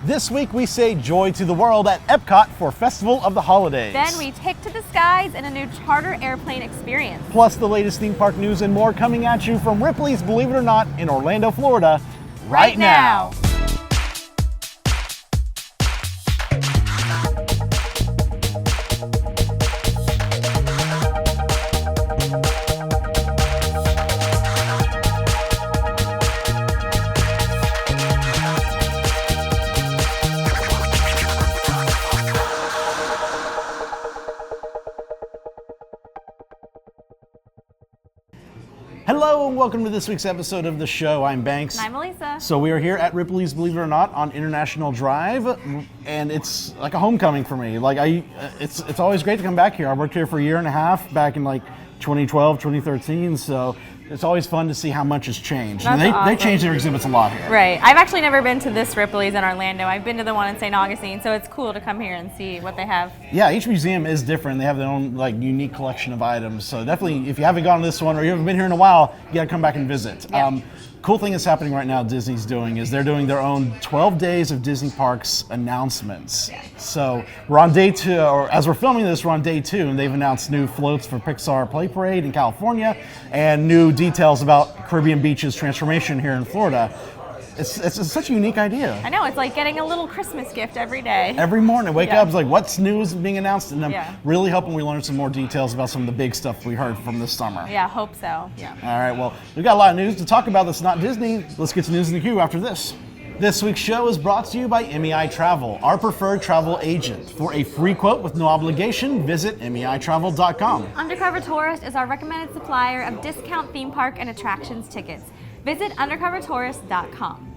This week we say joy to the world at Epcot for Festival of the Holidays. Then we take to the skies in a new charter airplane experience. Plus the latest theme park news and more coming at you from Ripley's Believe It or Not in Orlando, Florida, right now. Hello and welcome to this week's episode of the show. I'm Banks. And I'm Elisa. So we are here at Ripley's Believe It or Not on International Drive, and it's like a homecoming for me. It's always great to come back here. I worked here for a year and a half back in 2012, 2013, so it's always fun to see how much has changed. That's and awesome. They changed their exhibits a lot here. Right. I've actually never been to this Ripley's in Orlando. I've been to the one in St. Augustine, so it's cool to come here and see what they have. Yeah, each museum is different. They have their own unique collection of items. So definitely, if you haven't gone to this one or you haven't been here in a while, you got to come back and visit. Yeah. Cool thing that's happening right now Disney's doing is they're doing their own 12 days of Disney Parks announcements. Yeah. So we're on day 2, or as we're filming this, we're on day 2, and they've announced new floats for Pixar Play Parade in California and new details about Caribbean Beach's transformation here in Florida. It's such a unique idea. I know, it's like getting a little Christmas gift every day. Every morning, I wake up, it's like, what's new is being announced? And I'm really hoping we learn some more details about some of the big stuff we heard from this summer. Yeah, hope so. Yeah. All right, well, we've got a lot of news to talk about that's not Disney. Let's get to news in the queue after this. This week's show is brought to you by Mei Travel, our preferred travel agent. For a free quote with no obligation, visit meitravel.com. Undercover Tourist is our recommended supplier of discount theme park and attractions tickets. Visit undercovertourist.com.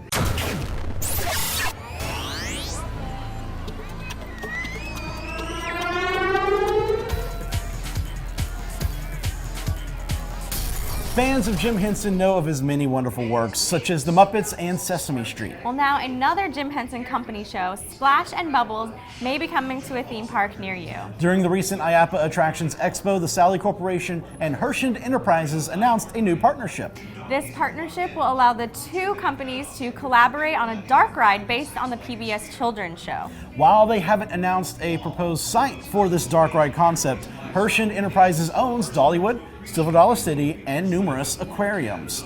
Fans of Jim Henson know of his many wonderful works, such as The Muppets and Sesame Street. Well, now another Jim Henson Company show, Splash and Bubbles, may be coming to a theme park near you. During the recent IAAPA Attractions Expo, the Sally Corporation and Herschend Enterprises announced a new partnership. This partnership will allow the two companies to collaborate on a dark ride based on the PBS children's show. While they haven't announced a proposed site for this dark ride concept, Herschend Enterprises owns Dollywood, Silver Dollar City, and numerous aquariums.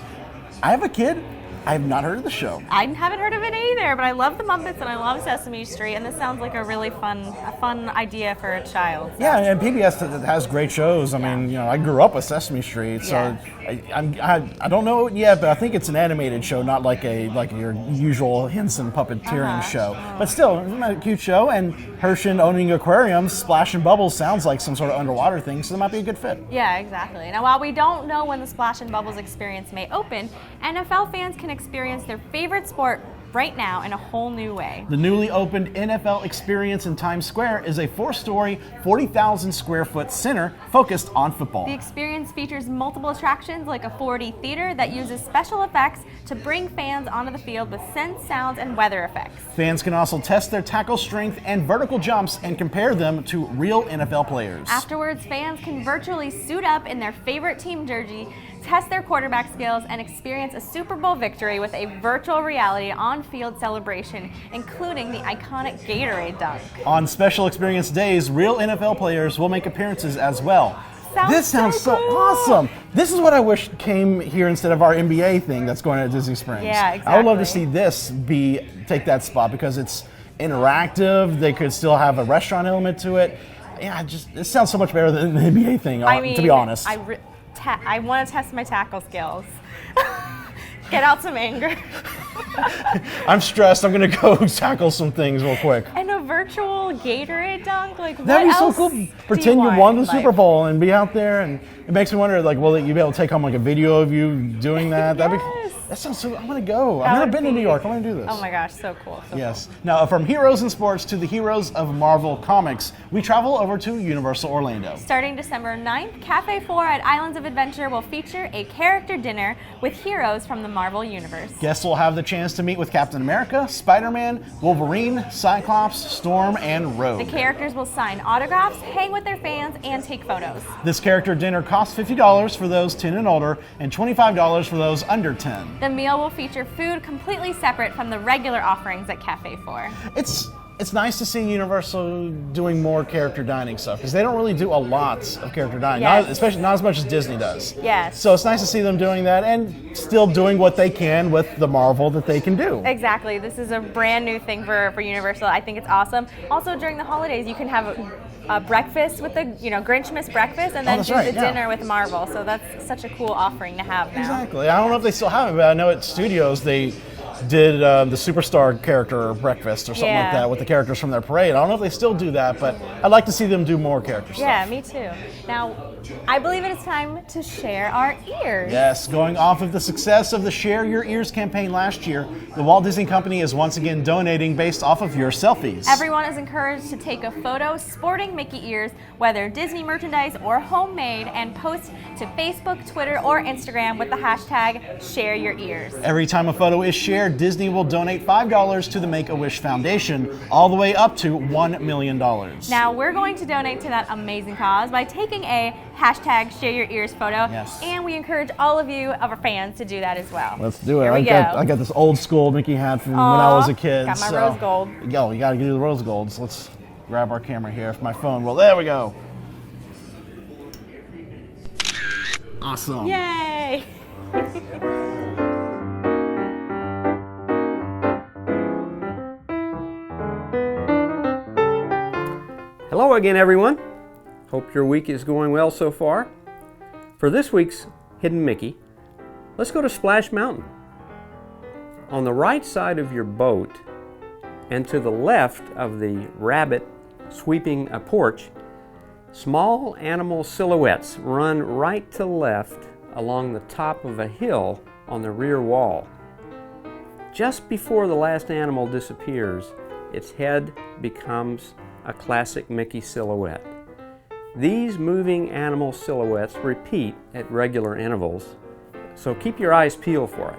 I have a kid. I have not heard of the show. I haven't heard of it either, but I love the Muppets and I love Sesame Street, and this sounds like a really fun idea for a child. So. Yeah, and PBS has great shows. I mean, I grew up with Sesame Street, so I don't know it yet, but I think it's an animated show, not like your usual Henson puppeteering show. But still, it's a cute show, and Herschend owning aquariums, Splash and Bubbles sounds like some sort of underwater thing, so that might be a good fit. Yeah, exactly. Now, while we don't know when the Splash and Bubbles experience may open, NFL fans can experience their favorite sport right now in a whole new way. The newly opened NFL Experience in Times Square is a 4-story, 40,000 square foot center focused on football. The experience features multiple attractions like a 4D theater that uses special effects to bring fans onto the field with scents, sounds, and weather effects. Fans can also test their tackle strength and vertical jumps and compare them to real NFL players. Afterwards, fans can virtually suit up in their favorite team jersey, test their quarterback skills, and experience a Super Bowl victory with a virtual reality on-field celebration, including the iconic Gatorade dunk. On special experience days, real NFL players will make appearances as well. This sounds so cool. awesome. This is what I wish came here instead of our NBA thing that's going at Disney Springs. Yeah, exactly. I would love to see this take that spot because it's interactive. They could still have a restaurant element to it. Yeah, it sounds so much better than the NBA thing, to be honest. I want to test my tackle skills. Get out some anger. I'm stressed. I'm going to go tackle some things real quick. And a virtual Gatorade dunk? That'd be so cool. Pretend you won the Super Bowl and be out there, and it makes me wonder, will you be able to take home a video of you doing that? Yes. That sounds so. I'm gonna go. I've never been to New York. I want to do this. Oh my gosh, so cool. Yes. Now, from heroes in sports to the heroes of Marvel Comics, we travel over to Universal Orlando. Starting December 9th, Cafe 4 at Islands of Adventure will feature a character dinner with heroes from the Marvel Universe. Guests will have the chance to meet with Captain America, Spider-Man, Wolverine, Cyclops, Storm, and Rogue. The characters will sign autographs, hang with their fans, and take photos. This character dinner costs $50 for those 10 and older and $25 for those under 10. The meal will feature food completely separate from the regular offerings at Cafe 4. It's nice to see Universal doing more character dining stuff because they don't really do a lot of character dining, Yes. especially not as much as Disney does. Yes. So it's nice to see them doing that and still doing what they can with the Marvel that they can do. Exactly. This is a brand new thing for Universal. I think it's awesome. Also, during the holidays, you can have a breakfast with the Grinchmas breakfast, and then that's do right, the yeah. dinner with Marvel. So that's such a cool offering to have now. Exactly. I don't know if they still have it, but I know at Studios they did the Superstar character breakfast or something like that with the characters from their parade. I don't know if they still do that, but I'd like to see them do more character stuff. Yeah, me too. Now, I believe it is time to share our ears. Yes, going off of the success of the Share Your Ears campaign last year, the Walt Disney Company is once again donating based off of your selfies. Everyone is encouraged to take a photo sporting Mickey ears, whether Disney merchandise or homemade, and post to Facebook, Twitter, or Instagram with the hashtag #ShareYourEars. Every time a photo is shared, Disney will donate $5 to the Make-A-Wish Foundation, all the way up to $1 million. Now, we're going to donate to that amazing cause by taking a hashtag #ShareYourEars photo, Yes. and we encourage all of you, our fans, to do that as well. Let's do it. Here we go. I got this old school Mickey hat from when I was a kid. Got my so- rose gold. Yo, you got to do the rose gold. So let's grab our camera here. My phone. Well, there we go. Awesome. Yay! Hello again, everyone. Hope your week is going well so far. For this week's Hidden Mickey, let's go to Splash Mountain. On the right side of your boat and to the left of the rabbit sweeping a porch, small animal silhouettes run right to left along the top of a hill on the rear wall. Just before the last animal disappears, its head becomes a classic Mickey silhouette. These moving animal silhouettes repeat at regular intervals, so keep your eyes peeled for it.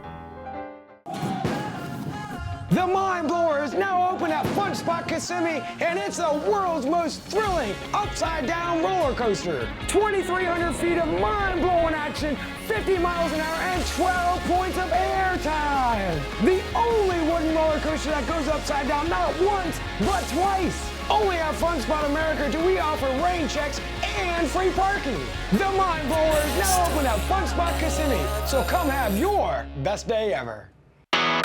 The Mind Blower is now open at Fun Spot Kissimmee, and it's the world's most thrilling upside-down roller coaster. 2,300 feet of mind-blowing action, 50 miles an hour, and 12 points of air time. The only wooden roller coaster that goes upside down not once, but twice. Only at Fun Spot America do we offer rain checks and free parking. The Mind Blower is now open at Fun Spot Kissimmee, so come have your best day ever.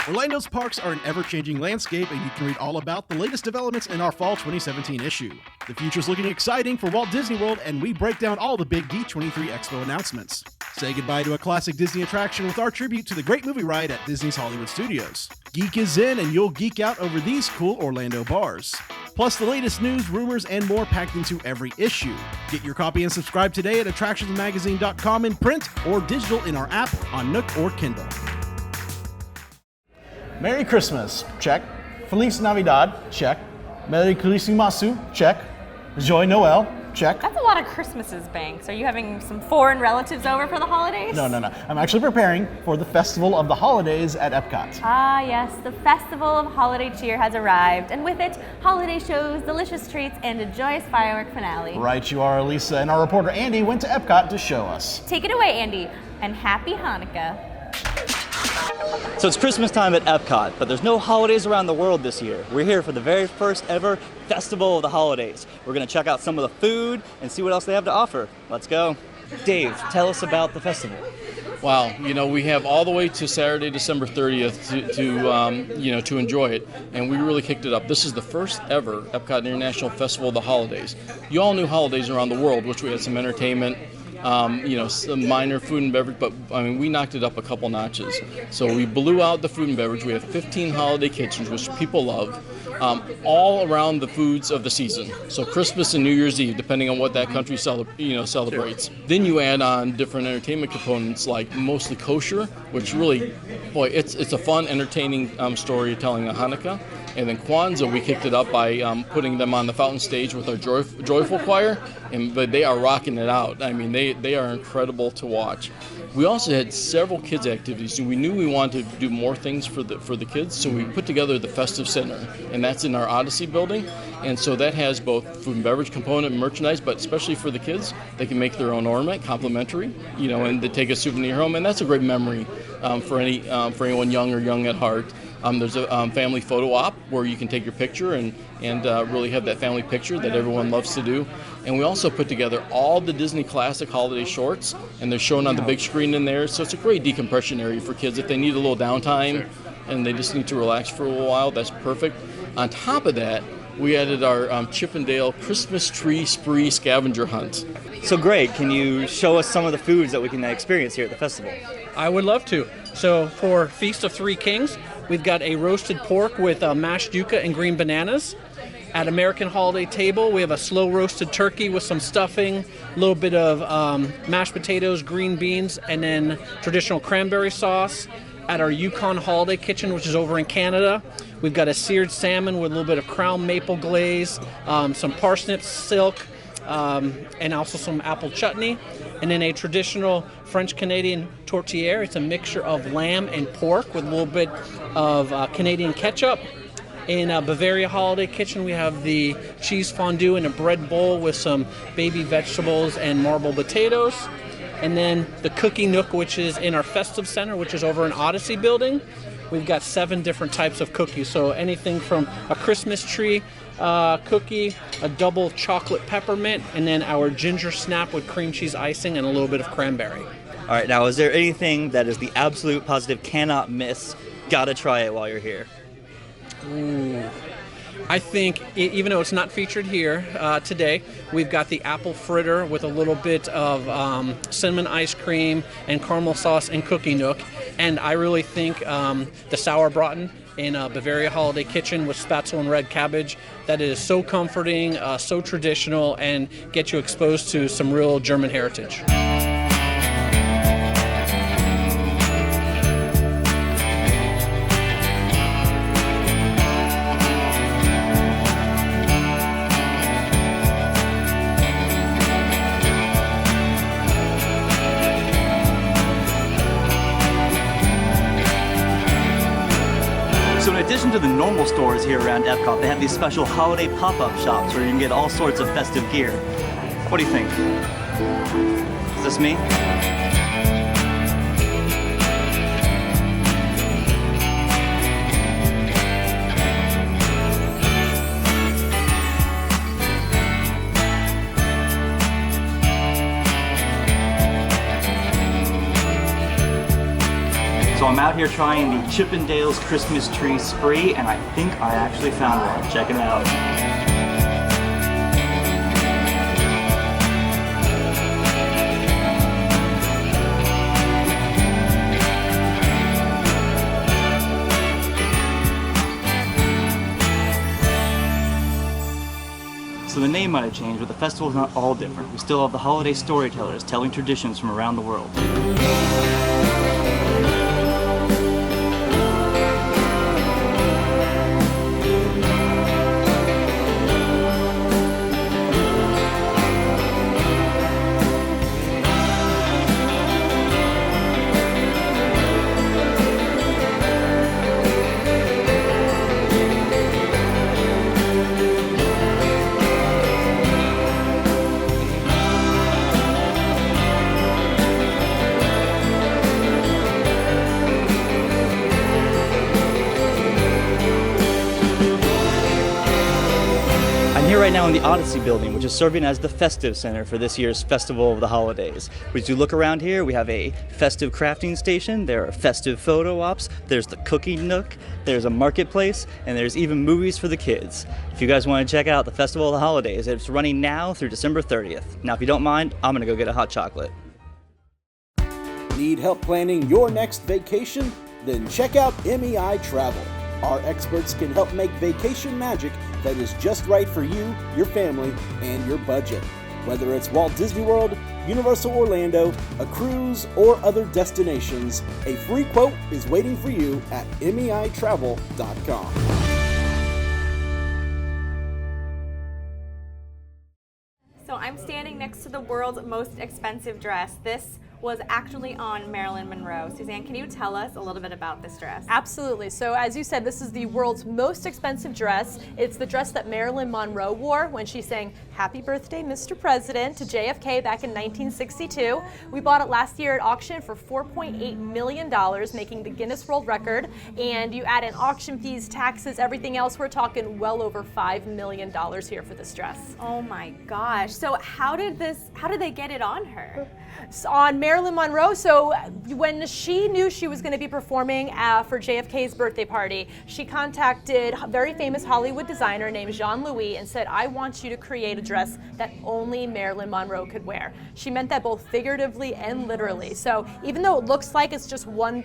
Orlando's parks are an ever-changing landscape, and you can read all about the latest developments in our Fall 2017 issue. The future's looking exciting for Walt Disney World, and we break down all the big D23 Expo announcements. Say goodbye to a classic Disney attraction with our tribute to the great movie ride at Disney's Hollywood Studios. Geek is in, and you'll geek out over these cool Orlando bars. Plus the latest news, rumors, and more packed into every issue. Get your copy and subscribe today at attractionsmagazine.com in print or digital in our app on Nook or Kindle. Merry Christmas, check. Feliz Navidad, check. Merry Christmasu, check. Joy Noel, check. That's a lot of Christmases, Banks. Are you having some foreign relatives over for the holidays? No. I'm actually preparing for the Festival of the Holidays at Epcot. Ah, yes, the Festival of Holiday Cheer has arrived, and with it, holiday shows, delicious treats, and a joyous firework finale. Right you are, Elisa, and our reporter Andy went to Epcot to show us. Take it away, Andy, and happy Hanukkah. So it's Christmas time at Epcot, but there's no holidays around the world this year. We're here for the very first ever Festival of the Holidays. We're going to check out some of the food and see what else they have to offer. Let's go. Dave, tell us about the festival. Wow, we have all the way to Saturday, December 30th to enjoy it, and we really kicked it up. This is the first ever Epcot International Festival of the Holidays. You all knew holidays around the world, which we had some entertainment, some minor food and beverage, but we knocked it up a couple notches. So we blew out the food and beverage. We have 15 holiday kitchens, which people love, all around the foods of the season. So Christmas and New Year's Eve, depending on what that country celebrates. Then you add on different entertainment components like mostly kosher, which really, boy, it's a fun, entertaining storytelling of Hanukkah. And then Kwanzaa, we kicked it up by putting them on the fountain stage with our Joyful Choir, but they are rocking it out. They are incredible to watch. We also had several kids activities, and we knew we wanted to do more things for the kids, so we put together the Festive Center, and that's in our Odyssey building. And so that has both food and beverage component and merchandise, but especially for the kids, they can make their own ornament, complimentary, and they take a souvenir home, and that's a great memory for anyone young or young at heart. There's a family photo op where you can take your picture and really have that family picture that everyone loves to do. And we also put together all the Disney Classic holiday shorts, and they're shown on the big screen in there. So it's a great decompression area for kids if they need a little downtime and they just need to relax for a little while. That's perfect. On top of that, we added our Chip and Dale Christmas Tree Spree Scavenger Hunt. So great. Can you show us some of the foods that we can experience here at the festival? I would love to. So for Feast of Three Kings, we've got a roasted pork with mashed yuca and green bananas. At American Holiday Table, we have a slow roasted turkey with some stuffing, a little bit of mashed potatoes, green beans, and then traditional cranberry sauce. At our Yukon Holiday Kitchen, which is over in Canada, we've got a seared salmon with a little bit of crown maple glaze, some parsnip silk, and also some apple chutney. And then a traditional French-Canadian tourtière. It's a mixture of lamb and pork with a little bit of Canadian ketchup. In Bavaria Holiday Kitchen, we have the cheese fondue in a bread bowl with some baby vegetables and marbled potatoes. And then the Cookie Nook, which is in our Festive Center, which is over in Odyssey building. We've got 7 different types of cookies. So anything from a Christmas tree cookie, a double chocolate peppermint, and then our ginger snap with cream cheese icing and a little bit of cranberry. All right, now is there anything that is the absolute positive cannot miss? Gotta try it while you're here. Ooh. I think, even though it's not featured here today, we've got the apple fritter with a little bit of cinnamon ice cream and caramel sauce and Cookie Nook. And I really think the sauerbraten in Bavaria Holiday Kitchen with spatzel and red cabbage, that is so comforting, so traditional, and get you exposed to some real German heritage. So in addition to the normal stores here around Epcot, they have these special holiday pop-up shops where you can get all sorts of festive gear. What do you think? Is this me? So I'm out here trying the Chip and Dale's Christmas Tree Spree, and I think I actually found one. Check it out. So the name might have changed, but the festival is not all different. We still have the holiday storytellers telling traditions from around the world. Right now in the Odyssey building, which is serving as the Festive Center for this year's Festival of the Holidays. As you look around here, we have a festive crafting station, there are festive photo ops, there's the Cookie Nook, there's a marketplace, and there's even movies for the kids. If you guys want to check out the Festival of the Holidays, it's running now through December 30th. Now if you don't mind, I'm gonna go get a hot chocolate. Need help planning your next vacation? Then check out Mei Travel. Our experts can help make vacation magic that is just right for you, your family, and your budget. Whether it's Walt Disney World, Universal Orlando, a cruise, or other destinations, a free quote is waiting for you at meitravel.com. So I'm standing next to the world's most expensive dress. This was actually on Marilyn Monroe. Suzanne, can you tell us a little bit about this dress? Absolutely. So as you said, this is the world's most expensive dress. It's the dress that Marilyn Monroe wore when she sang "Happy Birthday, Mr. President" to JFK back in 1962. We bought it last year at auction for $4.8 million, making the Guinness World Record. And you add in auction fees, taxes, everything else, we're talking well over $5 million here for this dress. Oh my gosh. So how did they get it on her? On Marilyn Monroe. So when she knew she was going to be performing for JFK's birthday party, she contacted a very famous Hollywood designer named Jean-Louis and said, I want you to create a dress that only Marilyn Monroe could wear. She meant that both figuratively and literally. So even though it looks like it's just one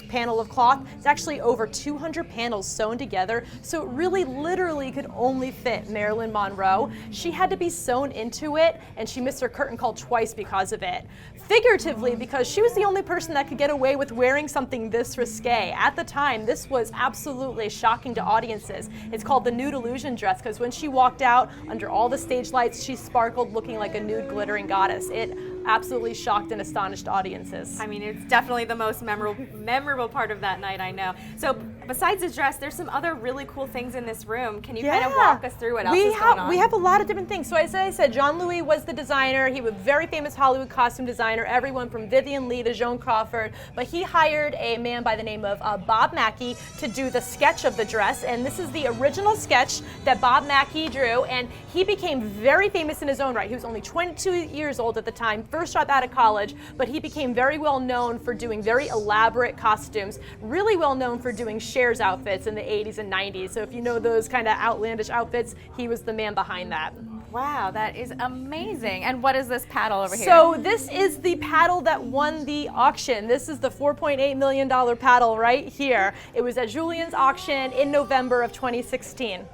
panel of cloth, it's actually over 200 panels sewn together. So it really literally could only fit Marilyn Monroe. She had to be sewn into it, and she missed her curtain call twice because of it. Figuratively, because she was the only person that could get away with wearing something this risque. At the time, this was absolutely shocking to audiences. It's called the nude illusion dress because when she walked out under all the stage lights, she sparkled looking like a nude glittering goddess. It absolutely shocked and astonished audiences. I mean, it's definitely the most memorable part of that night, I know. So besides the dress, there's some other really cool things in this room. Can you kind of walk us through what else is going on? We have a lot of different things. So as I said, Jean-Louis was the designer. He was a very famous Hollywood costume designer, everyone from Vivian Leigh to Joan Crawford. But he hired a man by the name of Bob Mackie to do the sketch of the dress. And this is the original sketch that Bob Mackie drew. And he became very famous in his own right. He was only 22 years old at the time, first job out of college, but he became very well known for doing very elaborate costumes, really well known for doing Cher's outfits in the 80s and 90s. So if you know those kind of outlandish outfits, he was the man behind that. Wow, that is amazing. And what is this paddle over here? So this is the paddle that won the auction. This is the $4.8 million paddle right here. It was at Julien's auction in November of 2016.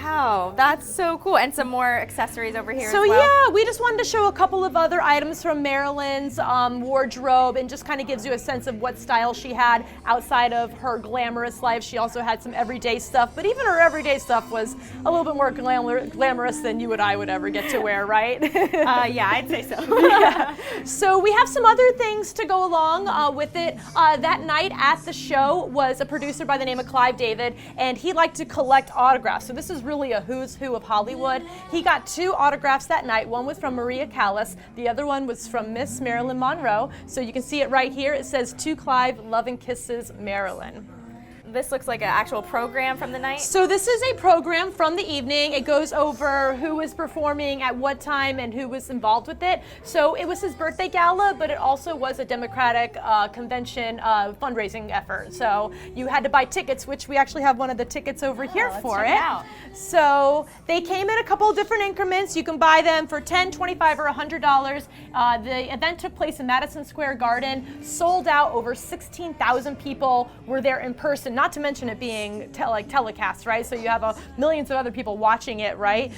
Wow, that's so cool. And some more accessories over here as well. Yeah, we just wanted to show a couple of other items from Marilyn's wardrobe, and just kind of gives you a sense of what style she had outside of her glamorous life. She also had some everyday stuff, but even her everyday stuff was a little bit more glamorous than you and I would ever get to wear, right? Yeah, I'd say so. Yeah. So we have some other things to go along with it. That night at the show was a producer by the name of Clive David, and he liked to collect autographs. So this is really a who's who of Hollywood. He got 2 autographs that night. One was from Maria Callas. The other one was from Miss Marilyn Monroe. So you can see it right here. It says, "To Clive, love and kisses, Marilyn." This looks like an actual program from the night. So this is a program from the evening. It goes over who was performing at what time and who was involved with it. So it was his birthday gala, but it also was a Democratic convention fundraising effort. So you had to buy tickets, which we actually have one of the tickets over here for it. So they came in a couple of different increments. You can buy them for $10, $25, or $100. The event took place in Madison Square Garden, sold out. Over 16,000 people were there in person. Not to mention it being telecast, right? So you have millions of other people watching it, right?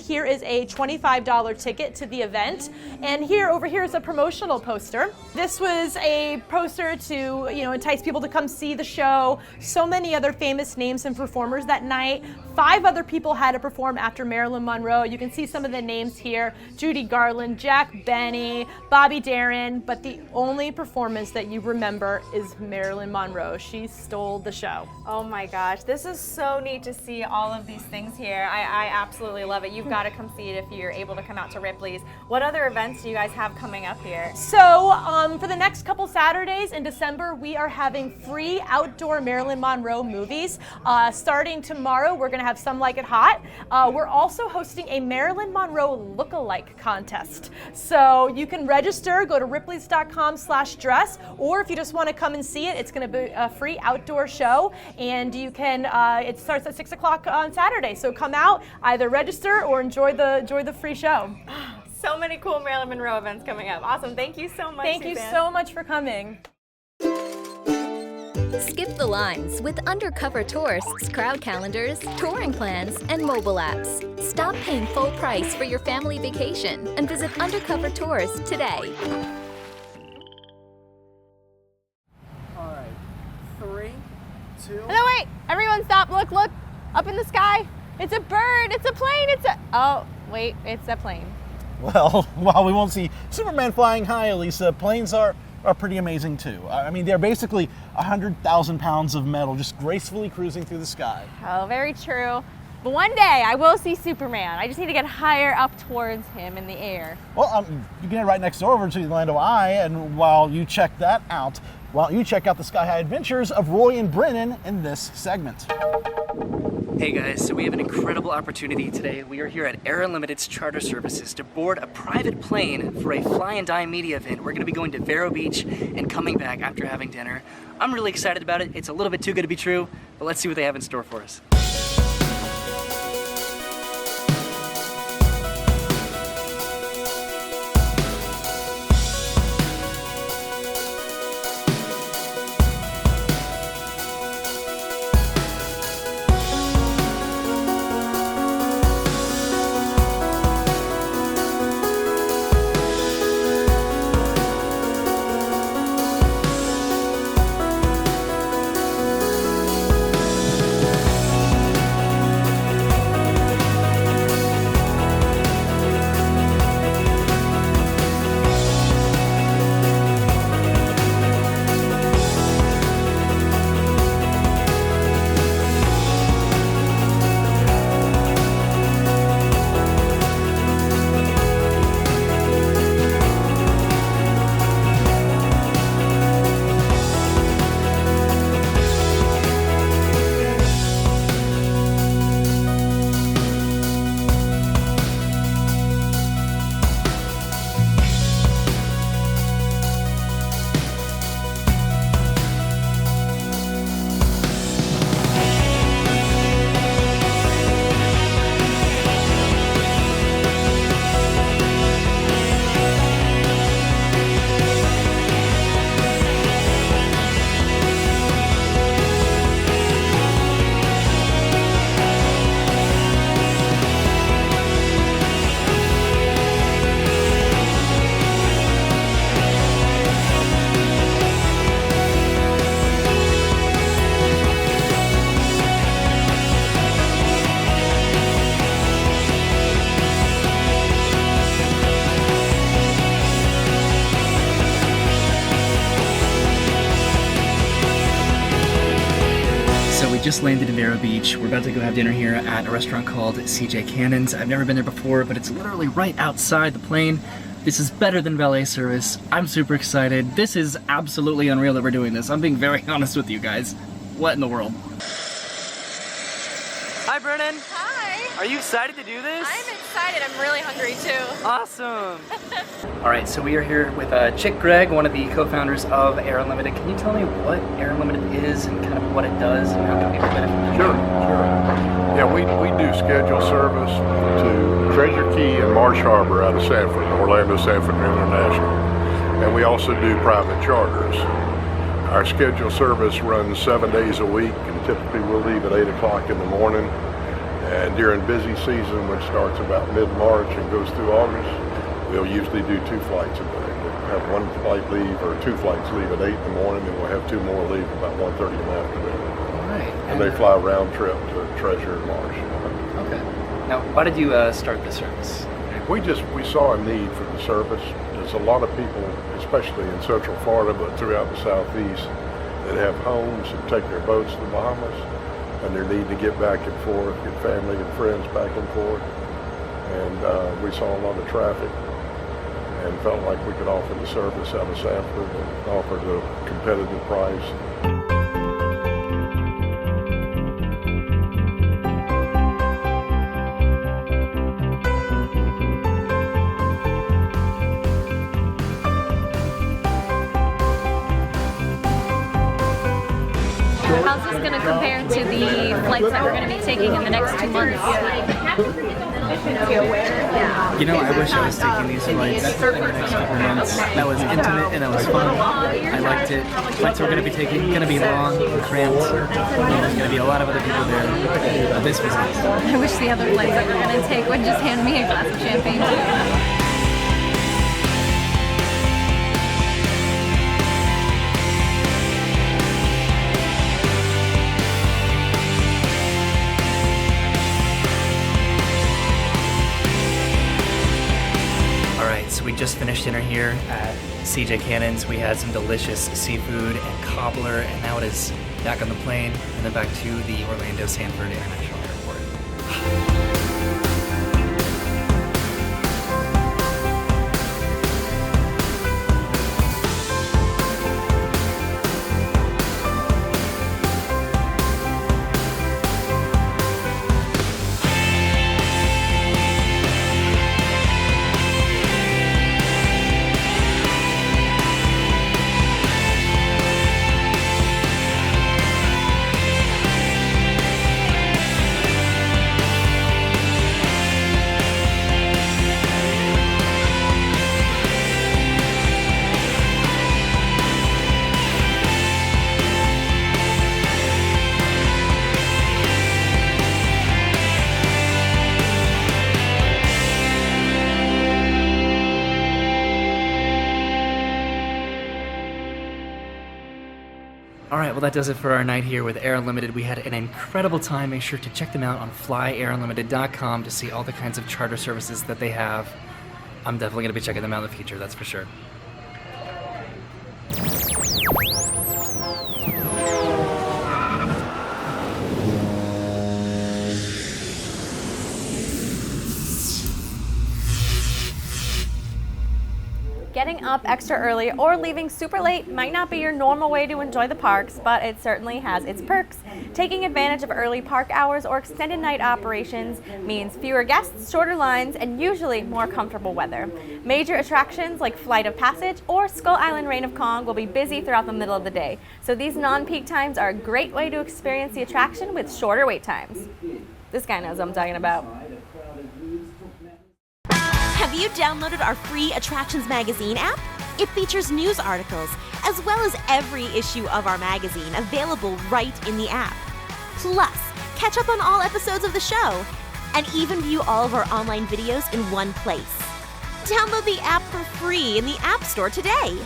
Here is a $25 ticket to the event, and over here is a promotional poster. This was a poster to entice people to come see the show. So many other famous names and performers that night. 5 other people had to perform after Marilyn Monroe. You can see some of the names here: Judy Garland, Jack Benny, Bobby Darin. But the only performance that you remember is Marilyn Monroe. She stole the show. Oh my gosh, this is so neat to see all of these things here. I absolutely love it. You've got to come see it if you're able to come out to Ripley's. What other events do you guys have coming up here? So for the next couple Saturdays in December, we are having free outdoor Marilyn Monroe movies. Starting tomorrow, we're going to have Some Like It Hot. We're also hosting a Marilyn Monroe look-alike contest. So you can register, go to ripleys.com/dress, or if you just want to come and see it, it's going to be a free outdoor show, and you can. It starts at 6 o'clock on Saturday. So come out, either register or enjoy the free show. So many cool Marilyn Monroe events coming up. Awesome. Thank you so much. Thank you so much for coming. Skip the lines with Undercover Tourists crowd calendars, touring plans, and mobile apps. Stop paying full price for your family vacation and visit Undercover Tours today. All right, 3, 2. No, wait! Everyone stop! Look! Look! Up in the sky! It's a bird! It's a plane! Oh, wait! It's a plane. Well, while we won't see Superman flying high, Elisa, planes are pretty amazing too. I mean, they're basically 100,000 pounds of metal just gracefully cruising through the sky. Oh, very true. But one day I will see Superman. I just need to get higher up towards him in the air. Well, you can head right next door over to the Orlando Eye, and while you check that out, why don't you check out the Sky High adventures of Roy and Brennan in this segment. Hey guys, so we have an incredible opportunity today. We are here at Air Unlimited's charter services to board a private plane for a Fly and Die media event. We're going to be going to Vero Beach and coming back after having dinner. I'm really excited about it. It's a little bit too good to be true, but let's see what they have in store for us. Just landed in Vero Beach. We're about to go have dinner here at a restaurant called CJ Cannon's. I've never been there before, but it's literally right outside the plane. This is better than valet service. I'm super excited. This is absolutely unreal that we're doing this. I'm being very honest with you guys. What in the world? Hi, Brennan. Hi. Are you excited to do this? I'm excited. I'm really hungry too. Awesome. All right, so we are here with Chick Gregg, one of the co-founders of Air Unlimited. Can you tell me what Air Unlimited is and kind of what it does and how can people benefit from it? Sure. Yeah, we do schedule service to Treasure Key and Marsh Harbor out of Sanford, Orlando Sanford International. And we also do private charters. Our scheduled service runs 7 days a week, and typically we'll leave at 8 o'clock in the morning. And during busy season, which starts about mid-March and goes through August, we'll usually do 2 flights a day. We'll have 1 flight leave, or 2 flights leave at 8 in the morning, and we'll have 2 more leave about 1:30 in the afternoon. All right. And they fly round trip to Treasure and Marsh. Okay. Now, why did you start the service? We saw a need for the service. There's a lot of people, especially in Central Florida, but throughout the Southeast, that have homes and take their boats to the Bahamas, and their need to get back and forth, get family and friends back and forth. And we saw a lot of traffic and felt like we could offer the service out of Sanford and offer the competitive price. How's this going to compare to the flights that we're going to be taking in the next 2 months? You know, I wish I was taking these flights in the next couple months. That was intimate and that was fun. I liked it. Flights we're going to be taking going to be long, cramped. There's going to be a lot of other people there. But this was nice. I wish the other flights that we're going to take would just hand me a glass of champagne too. just finished dinner here at CJ Cannon's. We had some delicious seafood and cobbler, and now it is back on the plane and then back to the Orlando Sanford International Airport. Alright, well that does it for our night here with Air Unlimited. We had an incredible time. Make sure to check them out on flyairunlimited.com to see all the kinds of charter services that they have. I'm definitely going to be checking them out in the future, that's for sure. Getting up extra early or leaving super late might not be your normal way to enjoy the parks, but it certainly has its perks. Taking advantage of early park hours or extended night operations means fewer guests, shorter lines, and usually more comfortable weather. Major attractions like Flight of Passage or Skull Island Reign of Kong will be busy throughout the middle of the day, so these non-peak times are a great way to experience the attraction with shorter wait times. This guy knows what I'm talking about. Have you downloaded our free Attractions Magazine app? It features news articles, as well as every issue of our magazine available right in the app. Plus, catch up on all episodes of the show, and even view all of our online videos in one place. Download the app for free in the App Store today.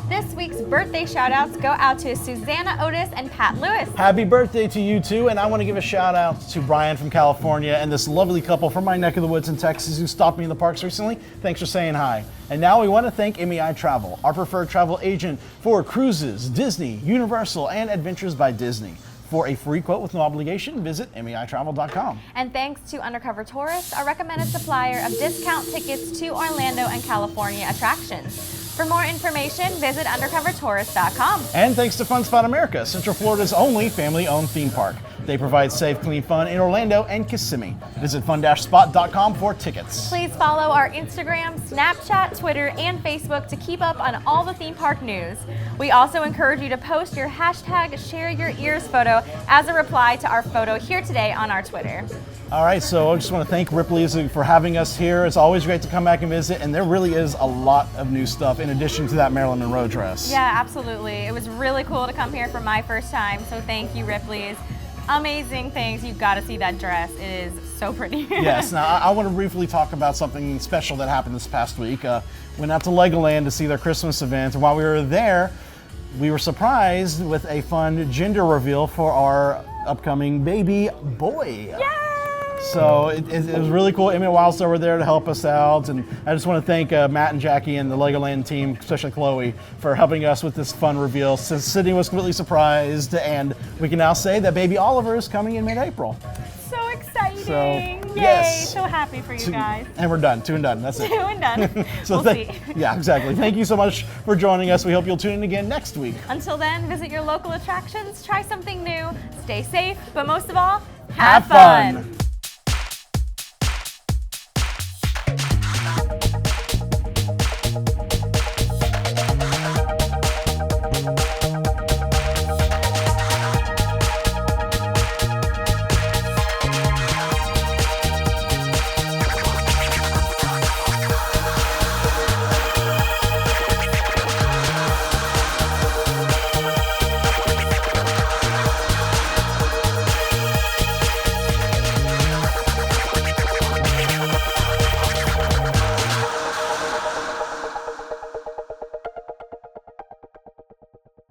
This week's birthday shout-outs go out to Susanna Otis and Pat Lewis. Happy birthday to you too, and I want to give a shout out to Brian from California and this lovely couple from my neck of the woods in Texas who stopped me in the parks recently. Thanks for saying hi. And now we want to thank MEI Travel, our preferred travel agent for cruises, Disney, Universal, and Adventures by Disney. For a free quote with no obligation, visit meitravel.com. And thanks to Undercover Tourist, our recommended supplier of discount tickets to Orlando and California attractions. For more information, visit undercovertourist.com. And thanks to Fun Spot America, Central Florida's only family-owned theme park. They provide safe, clean fun in Orlando and Kissimmee. Visit fun-spot.com for tickets. Please follow our Instagram, Snapchat, Twitter, and Facebook to keep up on all the theme park news. We also encourage you to post your hashtag #ShareYourEars photo as a reply to our photo here today on our Twitter. All right, so I just want to thank Ripley for having us here. It's always great to come back and visit, and there really is a lot of new stuff in addition to that Marilyn Monroe dress. Yeah, absolutely. It was really cool to come here for my first time, so thank you, Ripley's. Amazing things. You've got to see that dress. It is so pretty. Yes, now I want to briefly talk about something special that happened this past week. Went out to Legoland to see their Christmas event, and while we were there, we were surprised with a fun gender reveal for our upcoming baby boy. Yay! So it was really cool. Emmett Wildstar were there to help us out, and I just want to thank Matt and Jackie and the Legoland team, especially Chloe, for helping us with this fun reveal. Since Sydney was completely surprised, and we can now say that baby Oliver is coming in mid-April. So exciting! So, Yay! yes. So happy for you guys. And we're done. 2 and done. That's it. 2 and done. So we'll see. Yeah, exactly. Thank you so much for joining us. We hope you'll tune in again next week. Until then, visit your local attractions, try something new, stay safe, but most of all, have fun.